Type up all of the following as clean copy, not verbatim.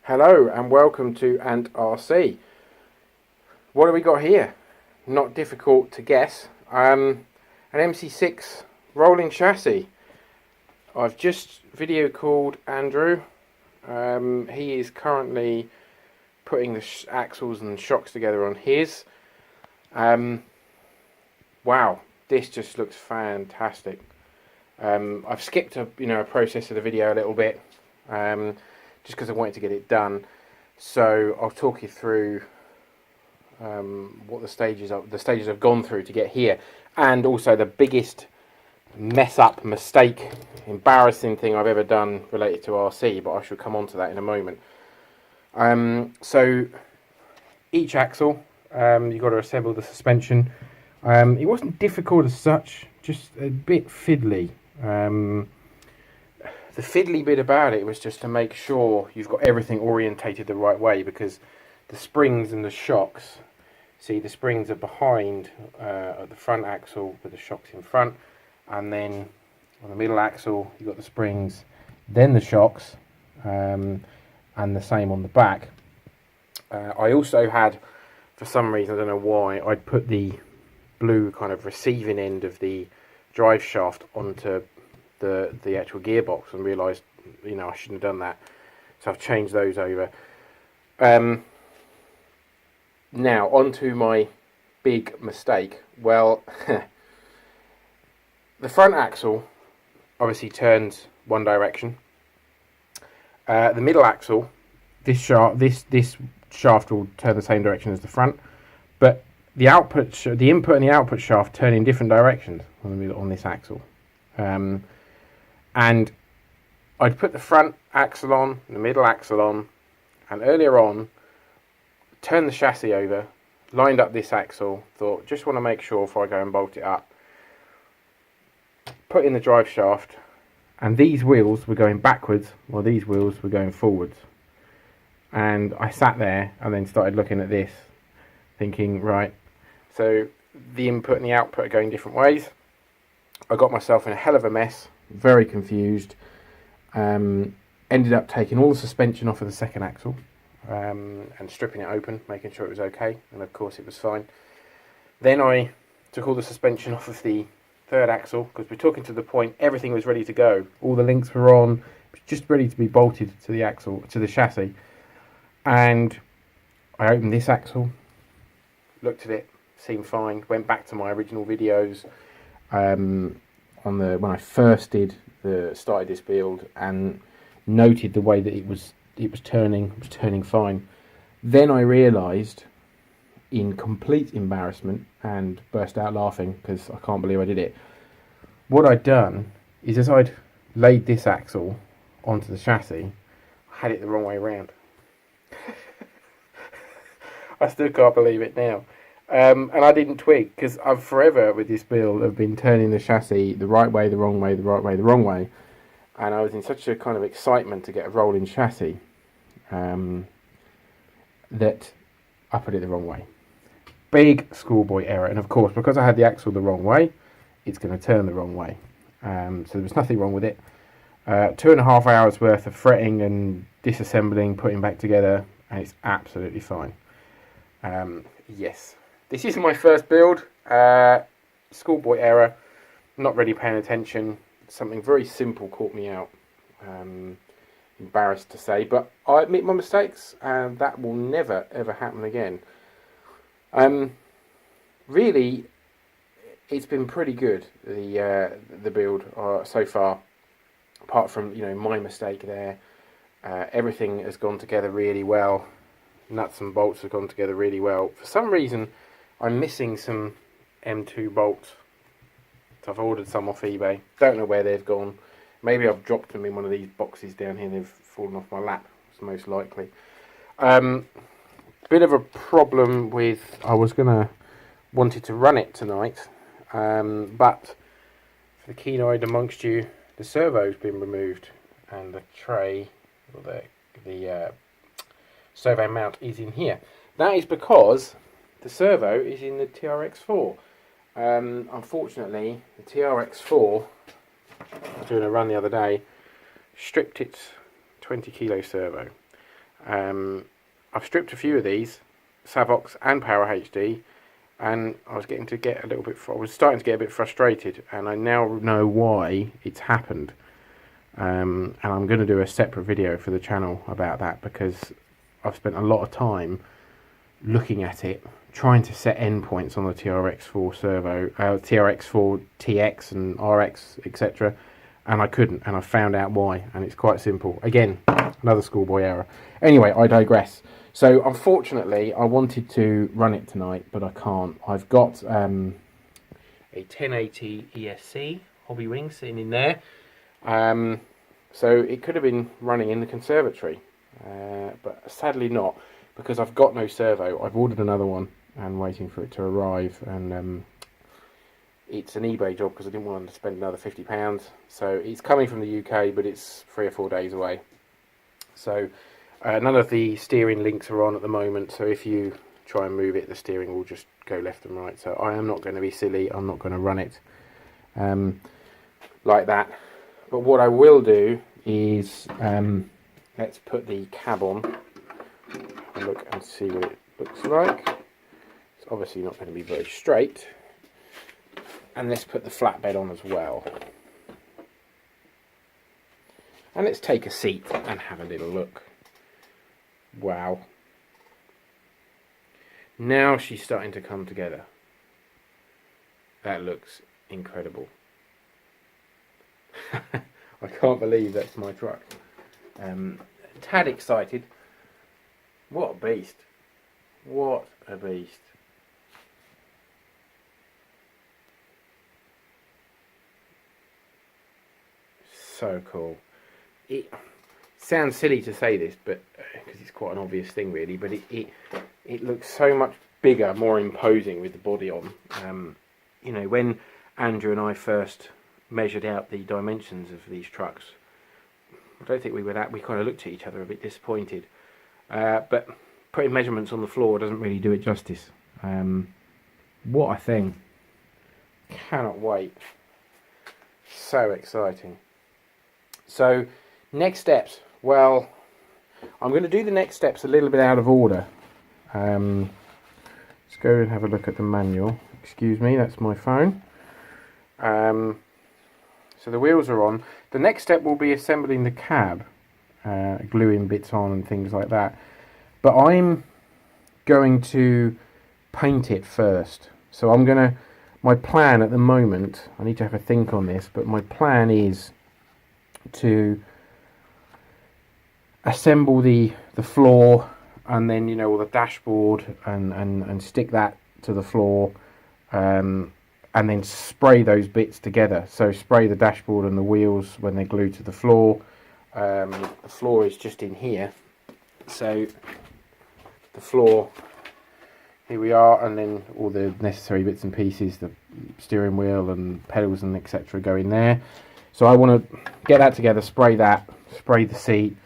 Hello and welcome to Ant RC. What have we got here? Not difficult to guess. An MC6 rolling chassis. I've just video called Andrew. He is currently putting the axles and shocks together on his. Wow, this just looks fantastic. I've skipped a process of the video a little bit. Just because I wanted to get it done, so I'll talk you through what the stages I've gone through to get here, and also the biggest mistake, embarrassing thing I've ever done related to RC. But I shall come on to that in a moment. So each axle, you've got to assemble the suspension. It wasn't difficult as such, just a bit fiddly. The fiddly bit about it was just to make sure you've got everything orientated the right way, because the springs and the shocks, see, the springs are behind at the front axle with the shocks in front, and then on the middle axle you've got the springs, then the shocks, and the same on the back. I also had, for some reason, I don't know why, I'd put the blue kind of receiving end of the drive shaft onto the actual gearbox and realised, I shouldn't have done that, so I've changed those over. Now on to my big mistake. Well, the front axle obviously turns one direction. The middle axle, this shaft will turn the same direction as the front, but the input and the output shaft turn in different directions on this axle. And I'd put the front axle on, the middle axle on, and earlier on, turned the chassis over, lined up this axle, thought, just want to make sure before I go and bolt it up. Put in the drive shaft, and these wheels were going backwards, while these wheels were going forwards. And I sat there and then started looking at this, thinking, right, so the input and the output are going different ways. I got myself in a hell of a mess, very confused. Ended up taking all the suspension off of the second axle and stripping it open, making sure it was okay, and of course it was fine. Then I took all the suspension off of the third axle, because we're talking to the point everything was ready to go. All the links were on, just ready to be bolted to the axle, to the chassis. And I opened this axle, looked at it, seemed fine, went back to my original videos when I first started this build, and noted the way that it was turning fine. Then I realised, in complete embarrassment, and burst out laughing because I can't believe I did it. What I'd done is, as I'd laid this axle onto the chassis, I had it the wrong way around. I still can't believe it now. And I didn't twig, because I've forever with this build have been turning the chassis the right way, the wrong way, the right way, the wrong way, and I was in such a kind of excitement to get a rolling chassis that I put it the wrong way. Big schoolboy error, and of course, because I had the axle the wrong way, it's going to turn the wrong way. So there was nothing wrong with it. 2.5 hours worth of fretting and disassembling, putting back together, and it's absolutely fine. Yes. This isn't my first build. Schoolboy error, not really paying attention. Something very simple caught me out. Embarrassed to say, but I admit my mistakes, and that will never ever happen again. Really, it's been pretty good, the build so far. Apart from my mistake there, everything has gone together really well. Nuts and bolts have gone together really well. For some reason, I'm missing some M2 bolts. So I've ordered some off eBay. Don't know where they've gone. Maybe I've dropped them in one of these boxes down here. They've fallen off my lap. It's most likely. Bit of a problem with, wanted to run it tonight, but for the keen-eyed amongst you, the servo's been removed, and the tray, or the servo mount, is in here. That is because the servo is in the TRX4. Unfortunately, the TRX4, I was doing a run the other day, stripped its 20 kilo servo. I've stripped a few of these, Savox and Power HD, and I was starting to get a bit frustrated, and I now know why it's happened. And I'm going to do a separate video for the channel about that, because I've spent a lot of time looking at it, trying to set endpoints on the TRX4 servo, TRX4 TX and RX, etc. And I couldn't, and I found out why, and it's quite simple. Again, another schoolboy error. Anyway, I digress. So unfortunately, I wanted to run it tonight, but I can't. I've got a 1080 ESC Hobby Wing sitting in there. So it could have been running in the conservatory, but sadly not, because I've got no servo. I've ordered another one and waiting for it to arrive, and it's an eBay job because I didn't want to spend another £50. So it's coming from the UK, but it's 3 or 4 days away. So none of the steering links are on at the moment, so if you try and move it, the steering will just go left and right. So I am not going to be silly, I'm not going to run it like that. But what I will do is, let's put the cab on, have a look and see what it looks like. It's obviously not going to be very straight. And let's put the flatbed on as well. And let's take a seat and have a little look. Wow. Now she's starting to come together. That looks incredible. I can't believe that's my truck. Tad excited. What a beast. What a beast. So cool. It sounds silly to say this, but because it's quite an obvious thing really, but it looks so much bigger, more imposing with the body on. You know, when Andrew and I first measured out the dimensions of these trucks, I don't think we kind of looked at each other a bit disappointed. But putting measurements on the floor doesn't really do it justice. What a thing. Cannot wait. So exciting. So, next steps. Well, I'm going to do the next steps a little bit out of order. Let's go and have a look at the manual. Excuse me, that's my phone. So the wheels are on. The next step will be assembling the cab, gluing bits on and things like that. But I'm going to paint it first. So my plan at the moment, I need to have a think on this, but my plan is to assemble the floor, and then, you know, all the dashboard and stick that to the floor, and then spray those bits together. So spray the dashboard and the wheels when they're glued to the floor. The floor is just in here, so the floor, here we are, and then all the necessary bits and pieces, the steering wheel and pedals and etc. go in there. So I want to get that together, spray the seat.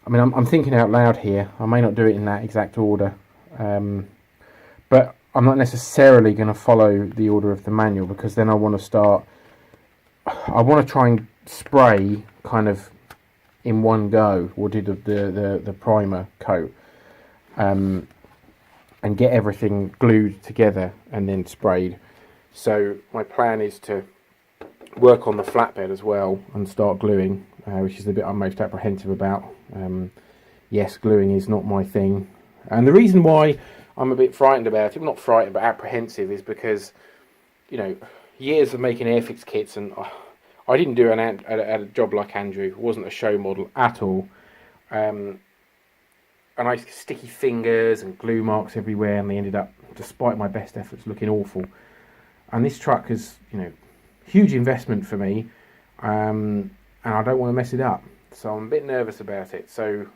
I mean, I'm thinking out loud here. I may not do it in that exact order, but I'm not necessarily going to follow the order of the manual, because then I want to try and spray kind of in one go, or do the primer coat, and get everything glued together and then sprayed. So my plan is to work on the flatbed as well and start gluing, which is the bit I'm most apprehensive about. Yes, gluing is not my thing, and the reason why I'm a bit frightened about it, not frightened but apprehensive, is because, you know, years of making Airfix kits, and I didn't do a job like Andrew. It wasn't a show model at all, and I used sticky fingers and glue marks everywhere, and they ended up, despite my best efforts, looking awful. And this truck is, you know, huge investment for me, and I don't want to mess it up, so I'm a bit nervous about it. So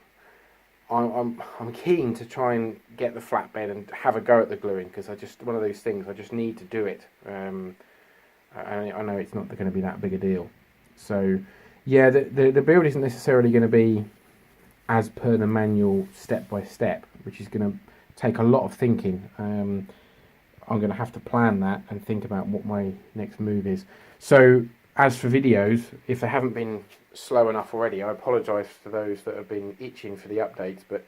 I'm keen to try and get the flatbed and have a go at the gluing, because one of those things, I just need to do it. I know it's not going to be that big a deal. So yeah, the build isn't necessarily going to be as per the manual step by step, which is going to take a lot of thinking. I'm going to have to plan that and think about what my next move is. So as for videos, if they haven't been slow enough already, I apologise to those that have been itching for the updates, but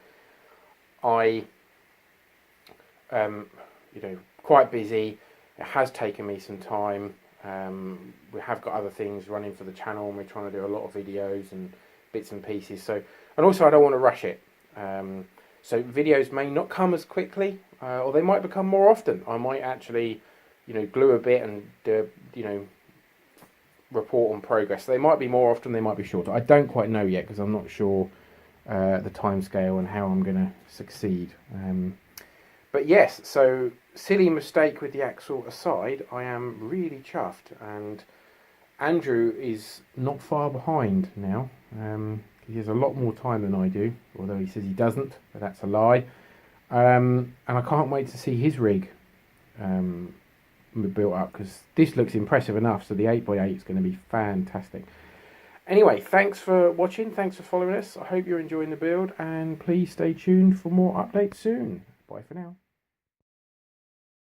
I, you know, quite busy. It has taken me some time. We have got other things running for the channel, and we're trying to do a lot of videos and bits and pieces. So, and also I don't want to rush it. So videos may not come as quickly, or they might become more often. I might actually, you know, glue a bit and do, you know, report on progress. They might be more often, they might be shorter. I don't quite know yet because I'm not sure the time scale and how I'm going to succeed. But yes, so silly mistake with the axle aside, I am really chuffed, and Andrew is not far behind now. He has a lot more time than I do, although he says he doesn't, but that's a lie. And I can't wait to see his rig built up, because this looks impressive enough, so the 8x8 is going to be fantastic. Anyway, thanks for watching, thanks for following us. I hope you're enjoying the build, and please stay tuned for more updates soon. Bye for now.